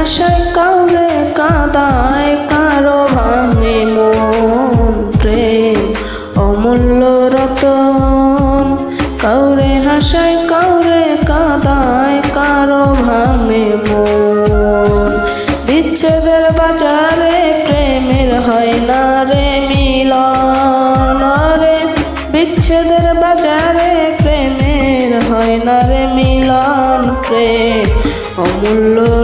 হাসায় কাউরে কাঁদায়, কারো ভাঙে মন। প্রেম অমূল্য রতন, কাউরে হাসায় কাউরে কাঁদায়, কারো ভাঙে মন। বিচ্ছেদের বাজার